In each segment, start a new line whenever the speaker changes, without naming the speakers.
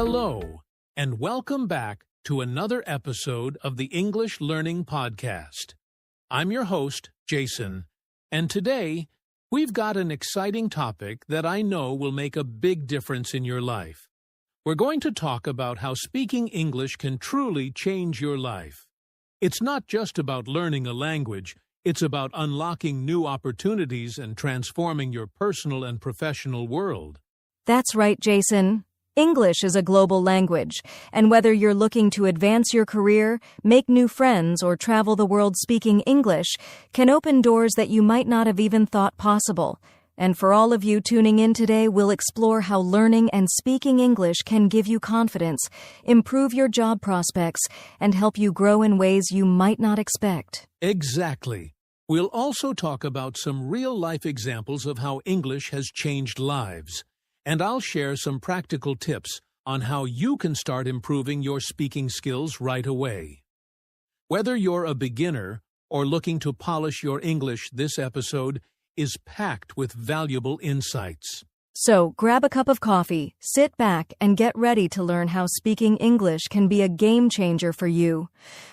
Hello, and welcome back to another episode of the English Learning Podcast. I'm your host, Jason, and today we've got an exciting topic that I know will make a big difference in your life. We're going to talk about how speaking English can truly change your life. It's not just about learning a language, it's about unlocking new opportunities and transforming your personal and professional world.
That's right, Jason. English is a global language, and whether you're looking to advance your career, make new friends, or travel the world speaking English, can open doors that you might not have even thought possible. And for all of you tuning in today, we'll explore how learning and speaking English can give you confidence, improve your job prospects, and help you grow in ways you might not expect.
Exactly. We'll also talk about some real-life examples of how English has changed lives. And I'll share some practical tips on how you can start improving your speaking skills right away. Whether you're a beginner or looking to polish your English, this episode is packed with valuable insights.
So, grab a cup of coffee, sit back, and get ready to learn how speaking English can be a game changer for you.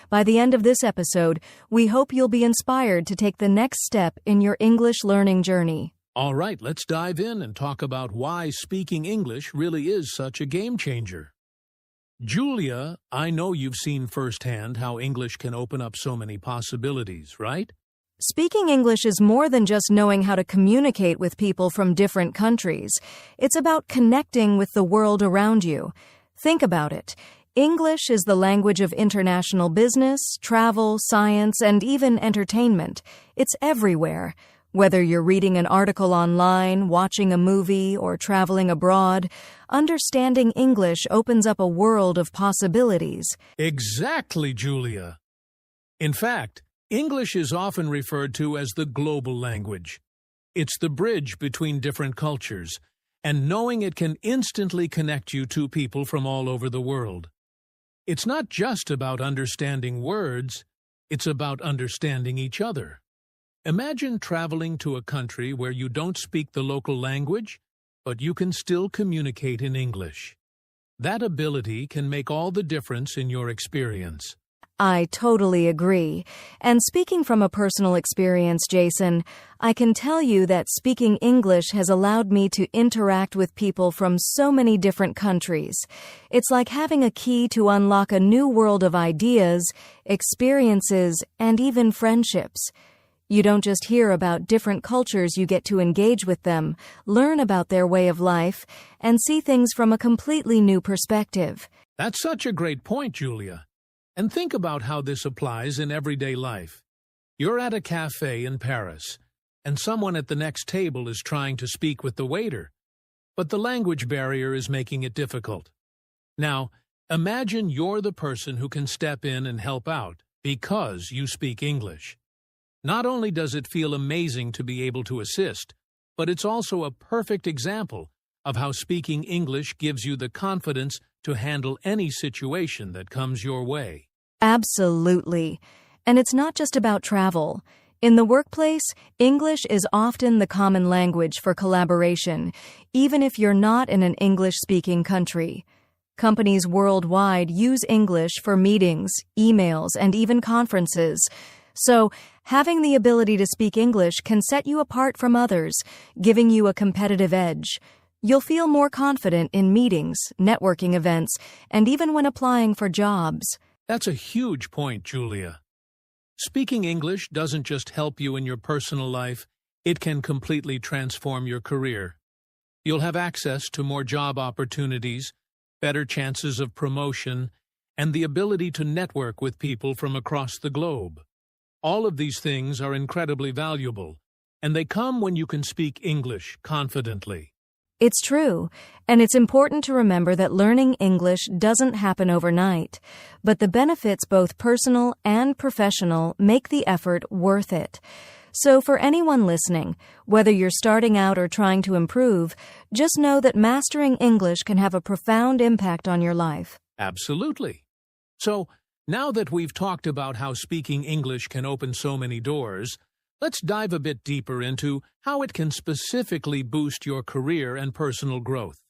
By the end of this episode, we hope you'll be inspired to take the next step in your English learning journey.
All right, let's dive in and talk about why speaking English really is such a game changer. Julia, I know you've seen firsthand how English can open up so many possibilities, right?
Speaking English is more than just knowing how to communicate with people from different countries. It's about connecting with the world around you. Think about it. English is the language of international business, travel, science, and even entertainment. It's everywhere. Whether you're reading an article online, watching a movie, or traveling abroad, understanding English opens up a world of possibilities.
Exactly, Julia. In fact, English is often referred to as the global language. It's the bridge between different cultures, and knowing it can instantly connect you to people from all over the world. It's not just about understanding words, it's about understanding each other. Imagine traveling to a country where you don't speak the local language, but you can still communicate in English. That ability can make all the difference in your experience.
I totally agree. And speaking from a personal experience, Jason, I can tell you that speaking English has allowed me to interact with people from so many different countries. It's like having a key to unlock a new world of ideas, experiences, and even friendships. You don't just hear about different cultures, you get to engage with them, learn about their way of life, and see things from a completely new perspective.
That's such a great point, Julia. And think about how this applies in everyday life. You're at a cafe in Paris, and someone at the next table is trying to speak with the waiter, but the language barrier is making it difficult. Now, imagine you're the person who can step in and help out because you speak English. Not only does it feel amazing to be able to assist, but it's also a perfect example of how speaking English gives you the confidence to handle any situation that comes your way.
Absolutely. And it's not just about travel. In the workplace, English is often the common language for collaboration, even if you're not in an English-speaking country. Companies worldwide use English for meetings, emails, and even conferences. So, having the ability to speak English can set you apart from others, giving you a competitive edge. You'll feel more confident in meetings, networking events, and even when applying for jobs.
That's a huge point, Julia. Speaking English doesn't just help you in your personal life, it can completely transform your career. You'll have access to more job opportunities, better chances of promotion, and the ability to network with people from across the globe. All of these things are incredibly valuable, and they come when you can speak English confidently.
It's true, and it's important to remember that learning English doesn't happen overnight, but the benefits, both personal and professional, make the effort worth it. So for anyone listening, whether you're starting out or trying to improve, just know that mastering English can have a profound impact on your life.
Absolutely. So, now that we've talked about how speaking English can open so many doors, let's dive a bit deeper into how it can specifically boost your career and personal growth.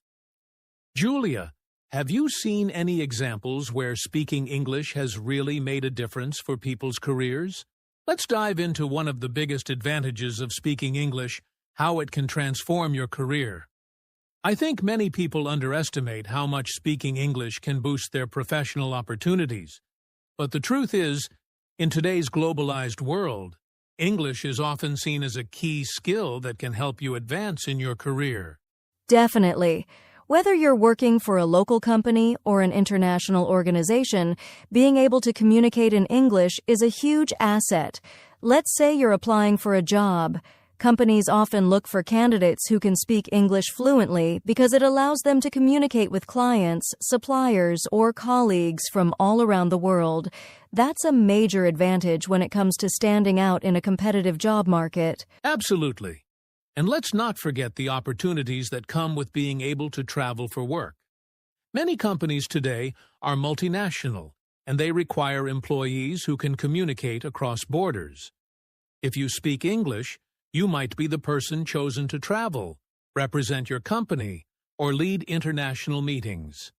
Julia, Have you seen any examples where speaking English has really made a difference for people's careers? Let's dive into one of the biggest advantages of speaking English, how it can transform your career. I think many people underestimate how much speaking English can boost their professional opportunities. But the truth is, in today's globalized world, English is often seen as a key skill that can help you advance in your career.
Definitely. Whether you're working for a local company or an international organization, being able to communicate in English is a huge asset. Let's say you're applying for a job. Companies often look for candidates who can speak English fluently because it allows them to communicate with clients, suppliers, or colleagues from all around the world. That's a major advantage when it comes to standing out in a competitive job market.
Absolutely. And let's not forget the opportunities that come with being able to travel for work. Many companies today are multinational, and they require employees who can communicate across borders. If you speak English, you might be the person chosen to travel, represent your company, or lead international meetings.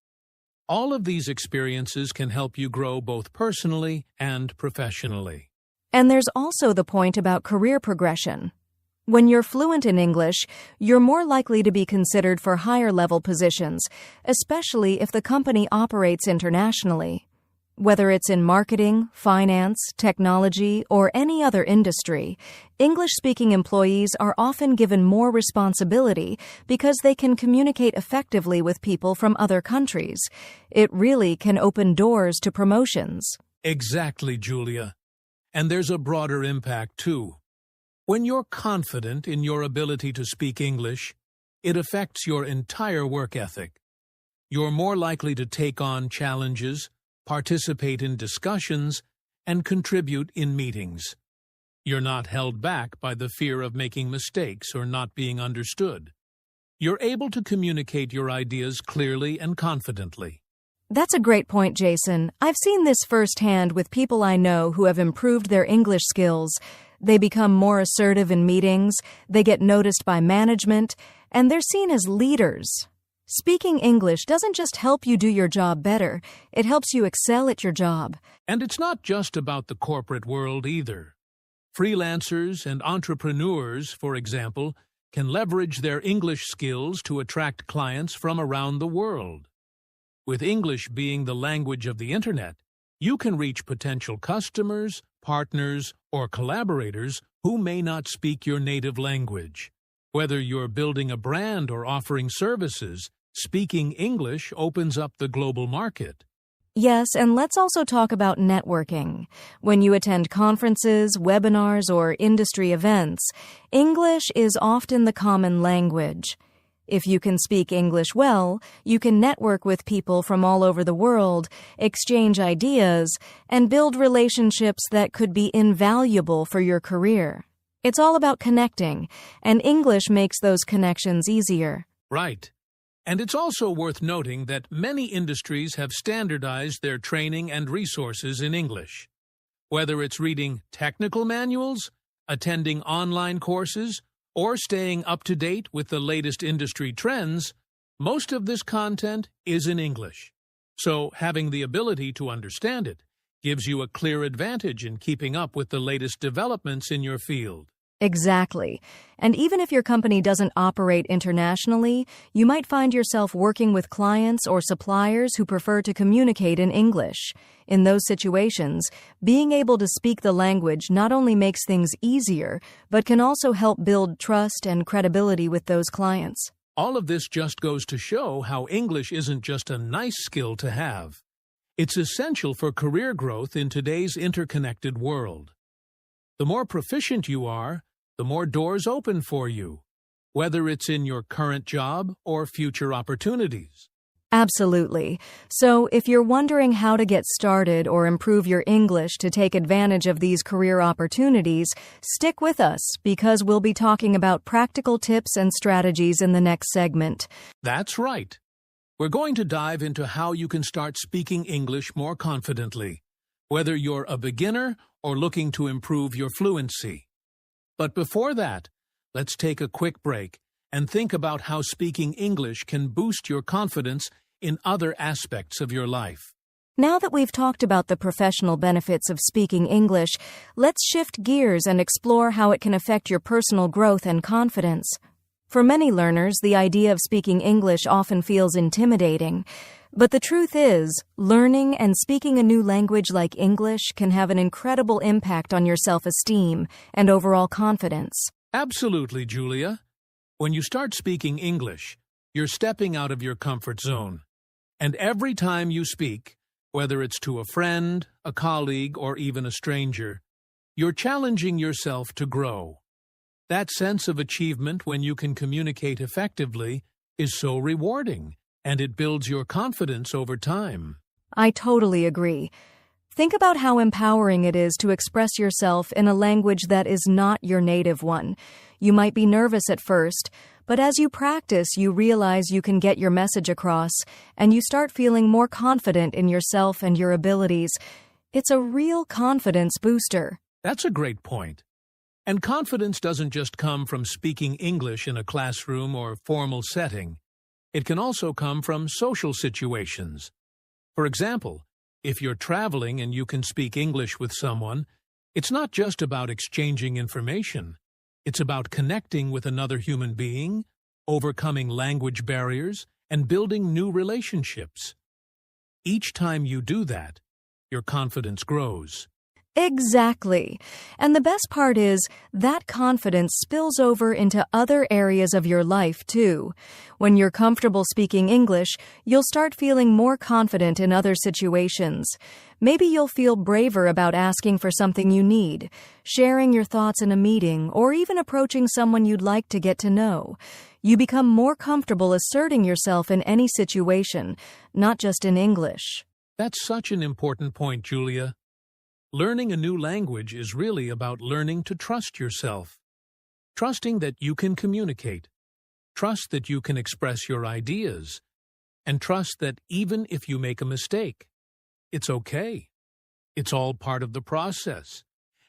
All of these experiences can help you grow both personally and professionally.
And there's also the point about career progression. When you're fluent in English, you're more likely to be considered for higher-level positions, especially if the company operates internationally. Whether it's in marketing, finance, technology, or any other industry, English-speaking employees are often given more responsibility because they can communicate effectively with people from other countries. It really can open doors to promotions.
Exactly, Julia. And there's a broader impact, too. When you're confident in your ability to speak English, it affects your entire work ethic. You're more likely to take on challenges, participate in discussions, and contribute in meetings. You're not held back by the fear of making mistakes or not being understood. You're able to communicate your ideas clearly and confidently.
That's a great point, Jason. I've seen this firsthand with people I know who have improved their English skills. They become more assertive in meetings, they get noticed by management, and they're seen as leaders. Speaking English doesn't just help you do your job better, it helps you excel at your job.
And it's not just about the corporate world either. Freelancers and entrepreneurs, for example, can leverage their English skills to attract clients from around the world. With English being the language of the Internet, you can reach potential customers, partners, or collaborators who may not speak your native language. Whether you're building a brand or offering services, speaking English opens up the global market.
Yes, and let's also talk about networking. When you attend conferences, webinars, or industry events, English is often the common language. If you can speak English well, you can network with people from all over the world, exchange ideas, and build relationships that could be invaluable for your career. It's all about connecting, and English makes those connections easier.
Right. And it's also worth noting that many industries have standardized their training and resources in English. Whether it's reading technical manuals, attending online courses, or staying up to date with the latest industry trends, most of this content is in English. So having the ability to understand it gives you a clear advantage in keeping up with the latest developments in your field.
Exactly. And even if your company doesn't operate internationally, you might find yourself working with clients or suppliers who prefer to communicate in English. In those situations, being able to speak the language not only makes things easier, but can also help build trust and credibility with those clients.
All of this just goes to show how English isn't just a nice skill to have. It's essential for career growth in today's interconnected world. The more proficient you are, the more doors open for you, whether it's in your current job or future opportunities.
Absolutely. So if you're wondering how to get started or improve your English to take advantage of these career opportunities, stick with us because we'll be talking about practical tips and strategies in the next segment.
That's right. We're going to dive into how you can start speaking English more confidently, whether you're a beginner or looking to improve your fluency. But before that, let's take a quick break and think about how speaking English can boost your confidence in other aspects of your life.
Now that we've talked about the professional benefits of speaking English, let's shift gears and explore how it can affect your personal growth and confidence. For many learners, the idea of speaking English often feels intimidating. But the truth is, learning and speaking a new language like English can have an incredible impact on your self-esteem and overall confidence.
Absolutely, Julia. When you start speaking English, you're stepping out of your comfort zone. And every time you speak, whether it's to a friend, a colleague, or even a stranger, you're challenging yourself to grow. That sense of achievement when you can communicate effectively is so rewarding, and it builds your confidence over time.
I totally agree. Think about how empowering it is to express yourself in a language that is not your native one. You might be nervous at first, but as you practice, you realize you can get your message across, and you start feeling more confident in yourself and your abilities. It's a real confidence booster.
That's a great point. And confidence doesn't just come from speaking English in a classroom or formal setting. It can also come from social situations. For example, if you're traveling and you can speak English with someone, it's not just about exchanging information. It's about connecting with another human being, overcoming language barriers, and building new relationships. Each time you do that, your confidence grows.
Exactly. And the best part is that confidence spills over into other areas of your life, too. When you're comfortable speaking English, you'll start feeling more confident in other situations. Maybe you'll feel braver about asking for something you need, sharing your thoughts in a meeting, or even approaching someone you'd like to get to know. You become more comfortable asserting yourself in any situation, not just in English.
That's such an important point, Julia. Learning a new language is really about learning to trust yourself. Trusting that you can communicate. Trust that you can express your ideas. And trust that even if you make a mistake, it's okay. It's all part of the process.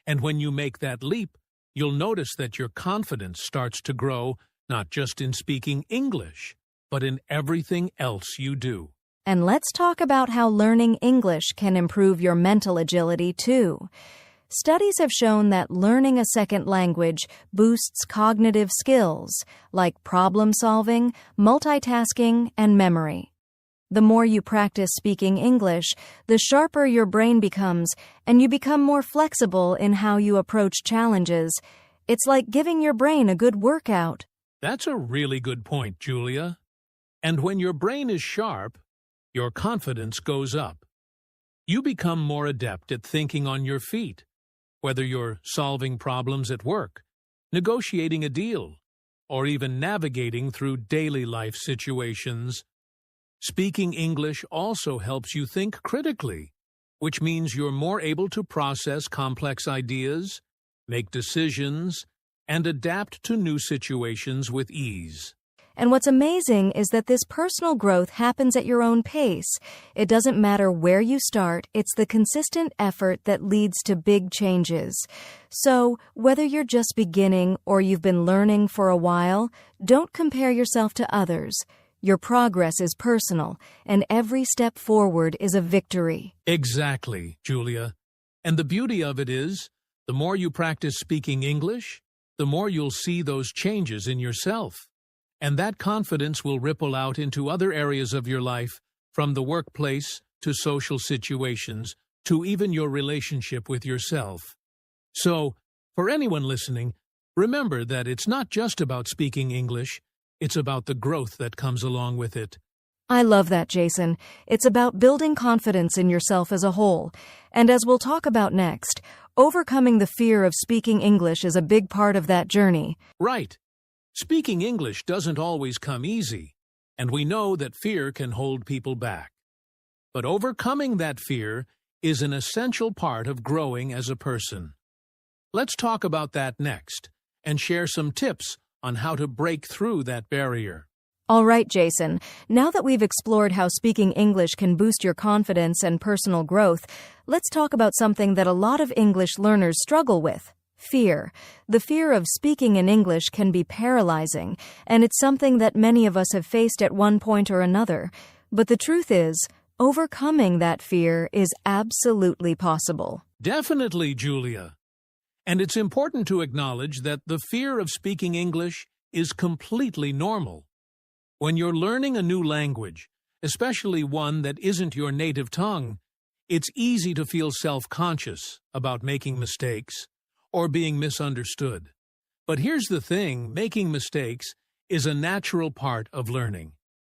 And when you make that leap, you'll notice that your confidence starts to grow, not just in speaking English, but in everything else you do.
And let's talk about how learning English can improve your mental agility, too. Studies have shown that learning a second language boosts cognitive skills like problem solving, multitasking, and memory. The more you practice speaking English, the sharper your brain becomes, and you become more flexible in how you approach challenges. It's like giving your brain a good workout.
That's a really good point, Julia. And when your brain is sharp, your confidence goes up. You become more adept at thinking on your feet, whether you're solving problems at work, negotiating a deal, or even navigating through daily life situations. Speaking English also helps you think critically, which means you're more able to process complex ideas, make decisions, and adapt to new situations with ease.
And what's amazing is that this personal growth happens at your own pace. It doesn't matter where you start, it's the consistent effort that leads to big changes. So, whether you're just beginning or you've been learning for a while, don't compare yourself to others. Your progress is personal, and every step forward is a victory.
Exactly, Julia. And the beauty of it is, the more you practice speaking English, the more you'll see those changes in yourself. And that confidence will ripple out into other areas of your life, from the workplace to social situations, to even your relationship with yourself. So, for anyone listening, remember that it's not just about speaking English, it's about the growth that comes along with it.
I love that, Jason. It's about building confidence in yourself as a whole. And as we'll talk about next, overcoming the fear of speaking English is a big part of that journey.
Right. Speaking English doesn't always come easy, and we know that fear can hold people back. But overcoming that fear is an essential part of growing as a person. Let's talk about that next, and share some tips on how to break through that barrier.
All right, Jason. Now that we've explored how speaking English can boost your confidence and personal growth, let's talk about something that a lot of English learners struggle with. Fear. The fear of speaking in English can be paralyzing, and it's something that many of us have faced at one point or another. But the truth is, overcoming that fear is absolutely possible.
Definitely, Julia. And it's important to acknowledge that the fear of speaking English is completely normal. When you're learning a new language, especially one that isn't your native tongue, it's easy to feel self-conscious about making mistakes or being misunderstood. But here's the thing, making mistakes is a natural part of learning.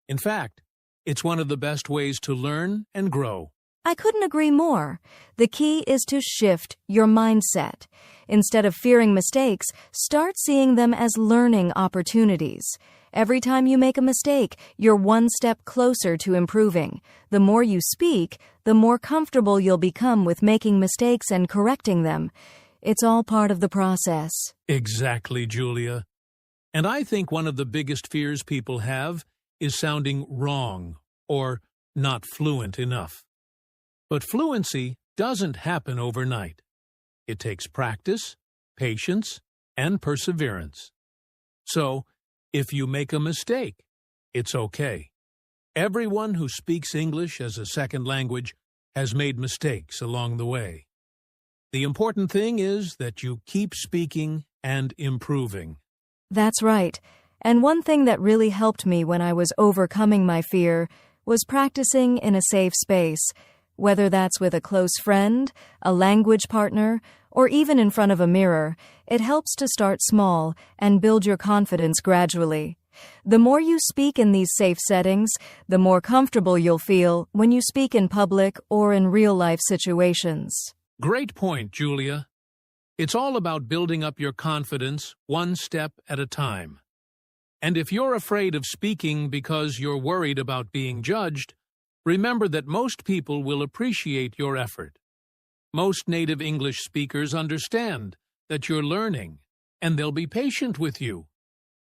In fact, it's one of the best ways to learn and grow.
I couldn't agree more. The key is to shift your mindset. Instead of fearing mistakes, start seeing them as learning opportunities. Every time you make a mistake, you're one step closer to improving. The more you speak, the more comfortable you'll become with making mistakes and correcting them. It's all part of the process.
Exactly, Julia. And I think one of the biggest fears people have is sounding wrong or not fluent enough. But fluency doesn't happen overnight. It takes practice, patience, and perseverance. So, if you make a mistake, it's okay. Everyone who speaks English as a second language has made mistakes along the way. The important thing is that you keep speaking and improving.
That's right. And one thing that really helped me when I was overcoming my fear was practicing in a safe space, whether that's with a close friend, a language partner, or even in front of a mirror. It helps to start small and build your confidence gradually. The more you speak in these safe settings, the more comfortable you'll feel when you speak in public or in real-life situations.
Great point, Julia. It's all about building up your confidence one step at a time. And if you're afraid of speaking because you're worried about being judged, remember that most people will appreciate your effort. Most native English speakers understand that you're learning, and they'll be patient with you.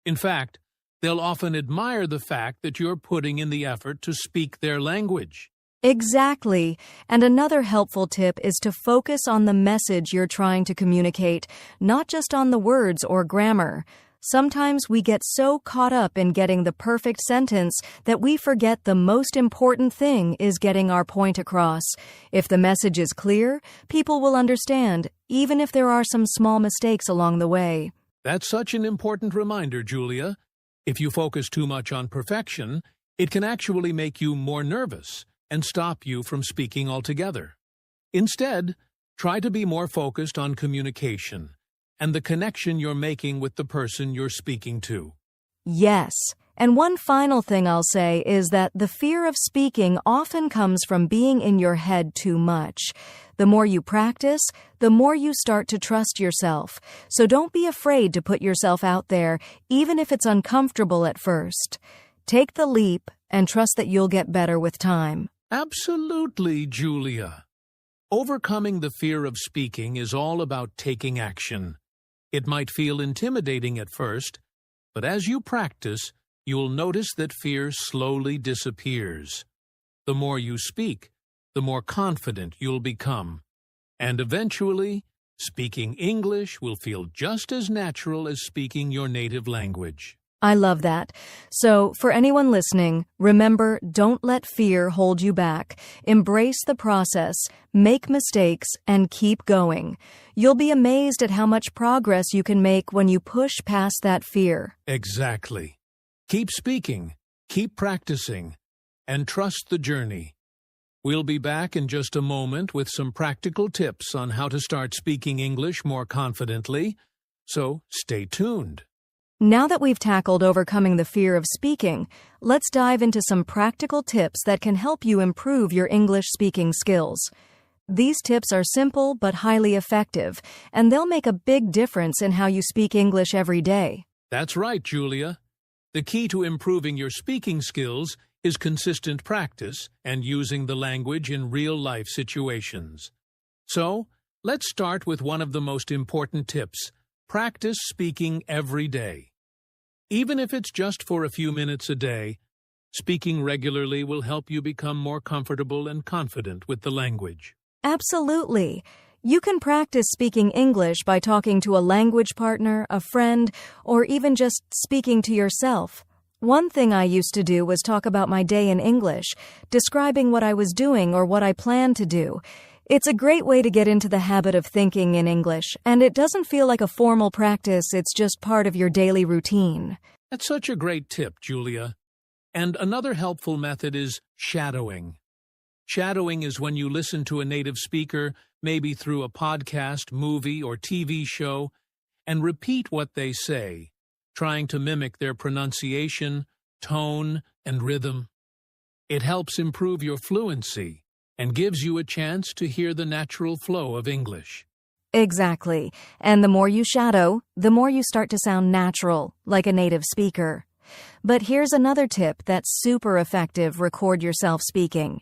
In fact, they'll often admire the fact that you're putting in the effort to speak their language.
Exactly. And another helpful tip is to focus on the message you're trying to communicate, not just on the words or grammar. Sometimes we get so caught up in getting the perfect sentence that we forget the most important thing is getting our point across. If the message is clear, people will understand, even if there are some small mistakes along the way.
That's such an important reminder, Julia. If you focus too much on perfection, it can actually make you more nervous and stop you from speaking altogether. Instead, try to be more focused on communication and the connection you're making with the person you're speaking to.
Yes. And one final thing I'll say is that the fear of speaking often comes from being in your head too much. The more you practice, the more you start to trust yourself. So don't be afraid to put yourself out there, even if it's uncomfortable at first. Take the leap and trust that you'll get better with time.
Absolutely, Julia. Overcoming the fear of speaking is all about taking action. It might feel intimidating at first, but as you practice, you'll notice that fear slowly disappears. The more you speak, the more confident you'll become. And eventually, speaking English will feel just as natural as speaking your native language.
I love that. So, for anyone listening, remember, don't let fear hold you back. Embrace the process, make mistakes, and keep going. You'll be amazed at how much progress you can make when you push past that fear.
Exactly. Keep speaking, keep practicing, and trust the journey. We'll be back in just a moment with some practical tips on how to start speaking English more confidently, so stay tuned.
Now that we've tackled overcoming the fear of speaking, let's dive into some practical tips that can help you improve your English speaking skills. These tips are simple but highly effective, and they'll make a big difference in how you speak English every day.
That's right, Julia. The key to improving your speaking skills is consistent practice and using the language in real-life situations. So, let's start with one of the most important tips. Practice speaking every day. Even if it's just for a few minutes a day, speaking regularly will help you become more comfortable and confident with the language.
Absolutely. You can practice speaking English by talking to a language partner, a friend, or even just speaking to yourself. One thing I used to do was talk about my day in English, describing what I was doing or what I planned to do. It's a great way to get into the habit of thinking in English, and it doesn't feel like a formal practice, it's just part of your daily routine.
That's such a great tip, Julia. And another helpful method is shadowing. Shadowing is when you listen to a native speaker, maybe through a podcast, movie, or TV show, and repeat what they say, trying to mimic their pronunciation, tone, and rhythm. It helps improve your fluency and gives you a chance to hear the natural flow of English.
Exactly. And the more you shadow, the more you start to sound natural, like a native speaker. But here's another tip that's super effective: record yourself speaking.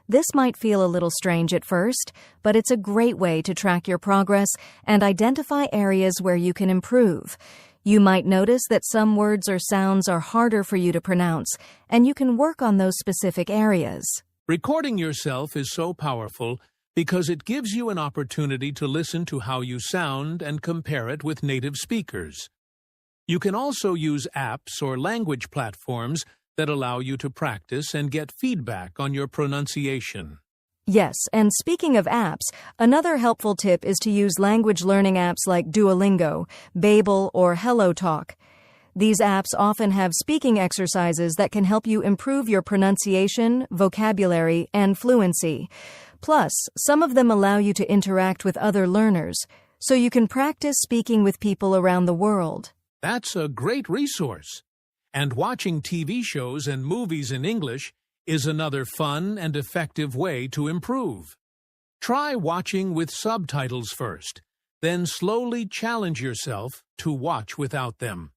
This might feel a little strange at first, but it's a great way to track your progress and identify areas where you can improve. You might notice that some words or sounds are harder for you to pronounce, and you can work on those specific areas.
Recording yourself is so powerful because it gives you an opportunity to listen to how you sound and compare it with native speakers. You can also use apps or language platforms that allow you to practice and get feedback on your pronunciation.
Yes, and speaking of apps, another helpful tip is to use language learning apps like Duolingo, Babel, or HelloTalk. These apps often have speaking exercises that can help you improve your pronunciation, vocabulary, and fluency. Plus, some of them allow you to interact with other learners, so you can practice speaking with people around the world.
That's a great resource. And watching TV shows and movies in English is another fun and effective way to improve. Try watching with subtitles first, then slowly challenge yourself to watch without them.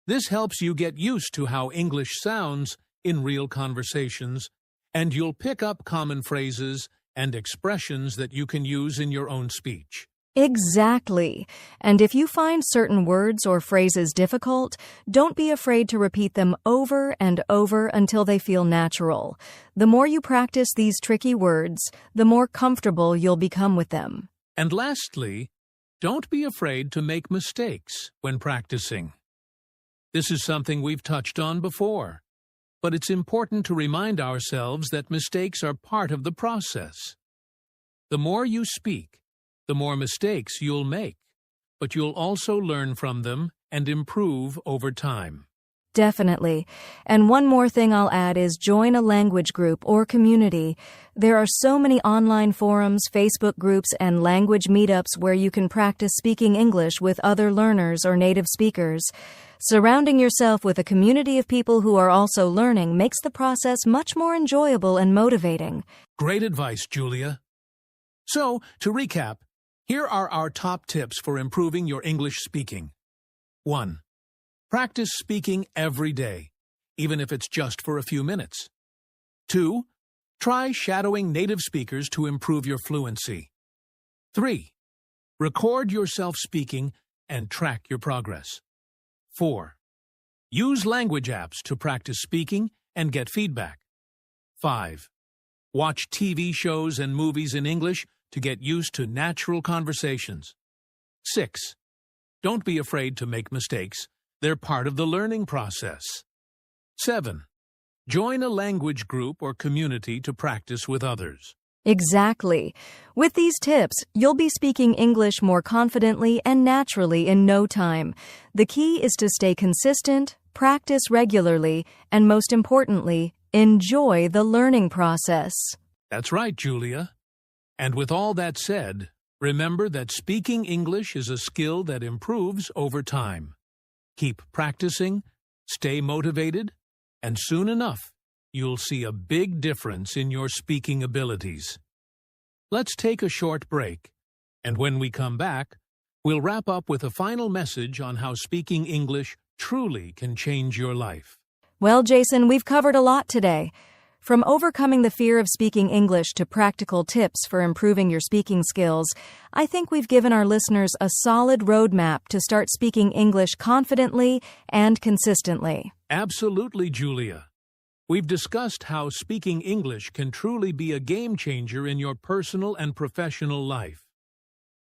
This helps you get used to how English sounds in real conversations, and you'll pick up common phrases and expressions that you can use in your own speech.
Exactly. And if you find certain words or phrases difficult, don't be afraid to repeat them over and over until they feel natural. The more you practice these tricky words, the more comfortable you'll become with them.
And lastly, don't be afraid to make mistakes when practicing. This is something we've touched on before, but it's important to remind ourselves that mistakes are part of the process. The more you speak, the more mistakes you'll make, but you'll also learn from them and improve over time.
Definitely. And one more thing I'll add is join a language group or community. There are so many online forums, Facebook groups, and language meetups where you can practice speaking English with other learners or native speakers. Surrounding yourself with a community of people who are also learning makes the process much more enjoyable and motivating.
Great advice, Julia. So, to recap, here are our top tips for improving your English speaking. 1. Practice speaking every day, even if it's just for a few minutes. 2. Try shadowing native speakers to improve your fluency. 3. Record yourself speaking and track your progress. 4. Use language apps to practice speaking and get feedback. 5. Watch TV shows and movies in English to get used to natural conversations. 6. Don't be afraid to make mistakes. They're part of the learning process. 7. Join a language group or community to practice with others.
Exactly. With these tips, you'll be speaking English more confidently and naturally in no time. The key is to stay consistent, practice regularly, and most importantly, enjoy the learning process.
That's right, Julia. And with all that said, remember that speaking English is a skill that improves over time. Keep practicing, stay motivated, and soon enough, you'll see a big difference in your speaking abilities. Let's take a short break, and when we come back, we'll wrap up with a final message on how speaking English truly can change your life.
Well, Jason, we've covered a lot today. From overcoming the fear of speaking English to practical tips for improving your speaking skills, I think we've given our listeners a solid roadmap to start speaking English confidently and consistently.
Absolutely, Julia. We've discussed how speaking English can truly be a game changer in your personal and professional life.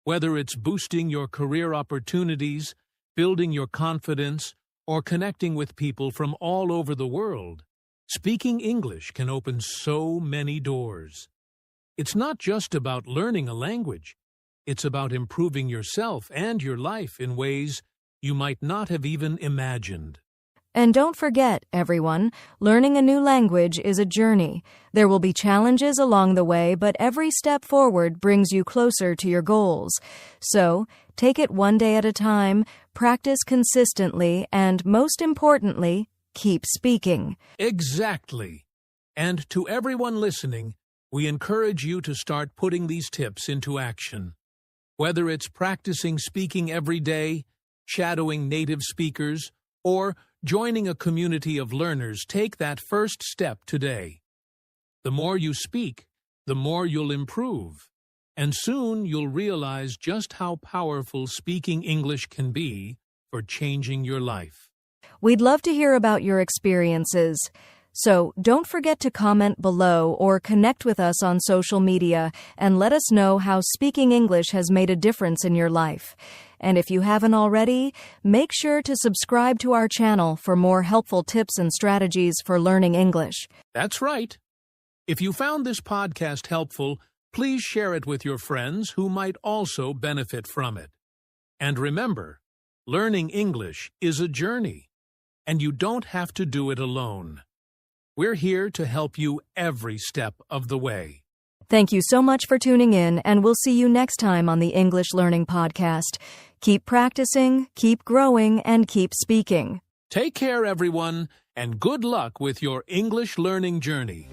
Whether it's boosting your career opportunities, building your confidence, or connecting with people from all over the world, speaking English can open so many doors. It's not just about learning a language. It's about improving yourself and your life in ways you might not have even imagined.
And don't forget, everyone, learning a new language is a journey. There will be challenges along the way, but every step forward brings you closer to your goals. So, take it one day at a time, practice consistently, and most importantly, keep speaking.
Exactly. And to everyone listening, we encourage you to start putting these tips into action. Whether it's practicing speaking every day, shadowing native speakers, or joining a community of learners, take that first step today. The more you speak, the more you'll improve. And soon you'll realize just how powerful speaking English can be for changing your life.
We'd love to hear about your experiences. So don't forget to comment below or connect with us on social media and let us know how speaking English has made a difference in your life. And if you haven't already, make sure to subscribe to our channel for more helpful tips and strategies for learning English.
That's right. If you found this podcast helpful, please share it with your friends who might also benefit from it. And remember, learning English is a journey, and you don't have to do it alone. We're here to help you every step of the way.
Thank you so much for tuning in, and we'll see you next time on the English Learning Podcast. Keep practicing, keep growing, and keep speaking.
Take care, everyone, and good luck with your English learning journey.